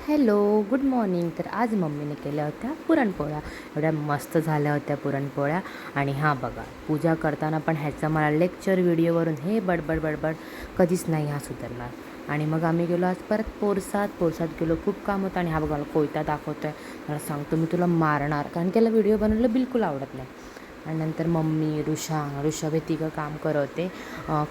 Hello, good morning. तर आज मम्मीने केल्या होत्या पुरणपोळ्या. एवढ्या मस्त झाल्या होत्या पुरणपोळ्या. आणि हां बघा, पूजा करताना पण ह्याचा मला लेक्चर व्हिडिओवरून हे बडबड बडबड कधीच नाही हा सुधारणार. आणि मग आम्ही गेलो आज परत पोरसात गेलो. खूप काम होतं. आणि हा बघा कोयता दाखवतो आहे. मला सांगतो मी तुला मारणार, कारण की याला व्हिडिओ बनवलं बिलकुल आवडत नाही. आणि नंतर मम्मी ऋषभ हे तिघं काम करत होते.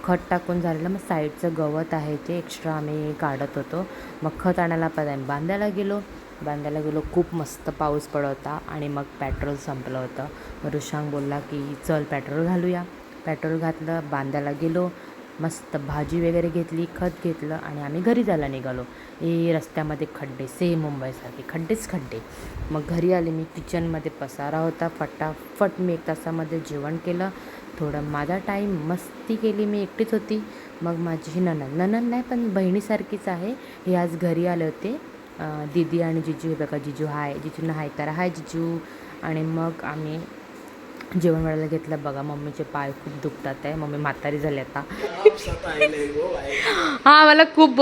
खत टाकून झालेलं, मग साईडचं गवत आहे ते एक्स्ट्रा आम्ही काढत होतो. मग खत आणायला पण बांधायला गेलो. खूप मस्त पाऊस पडत होता. आणि मग पेट्रोल संपलं होतं. मग ऋषांक बोलला की चल पेट्रोल घालूया. पेट्रोल घातलं, बांधायला गेलो. मस्त भाजी वगैरे घेतली, खत घेतलं आणि आम्ही घरी जायला निघालो. रस्त्यामध्ये खड्डे, सेम मुंबईसारखे खड्डे. मग घरी आले. मी किचनमध्ये पसारा होता. फटाफट मी 1 तासामध्ये जेवण केलं. थोडं माझा टाईम मस्ती केली, मी एकटीच होती. मग माझी ही नणंद नाही पण बहिणीसारखीच आहे, हे आज घरी आले होते. दीदी आणि जिजू. हे बघा जिजू हाय, जिजूंना हाय करा, हाय जिजू. आणि मग आम्ही जेवण वाढायला घेतलं. बघा मम्मीचे पाय खूप दुखतात आहे, मम्मी म्हातारी झाली आता. हा मला खूप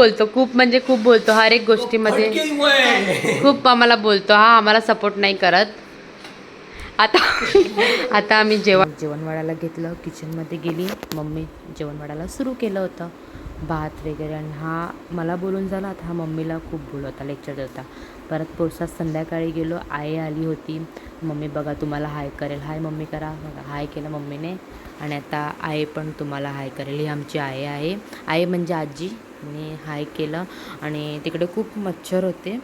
म्हणजे खूप बोलतो, हर एक गोष्टीमध्ये खूप आम्हाला बोलतो. हा आम्हाला सपोर्ट नाही करत. आता आम्ही जेवण वाढायला घेतलं. किचनमध्ये गेली, मम्मी जेवण वाढायला सुरू केलं होतं, भात वगैरे. आणि हा मला बोलून झाला. आता हा मम्मीला खूप बोलवता, लेक्चर देता. परत पोरसात संध्याकाळी गेलो. आई आली होती. मम्मी बघा तुम्हाला हाय करेल, हाय मम्मी करा. बघा हाय केलं मम्मीने. आणि आता आई पण तुम्हाला हाय करेल. ही आमची आई आहे, आई म्हणजे आजी. मी हाय केलं. आणि तिकडे खूप मच्छर होते,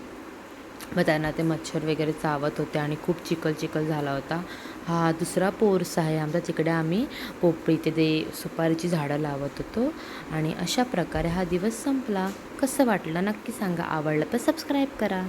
मग त्यांना ते मच्छर वगैरे चावत होते आणि खूप चिखल झाला होता. हा दुसरा पोर्स आहे आमचा. तिकडे आम्ही पोपळीचे ते सुपारीची झाडं लावत होतो. आणि अशा प्रकारे हा दिवस संपला. कसं वाटलं नक्की सांगा. आवडलं तर सबस्क्राईब करा.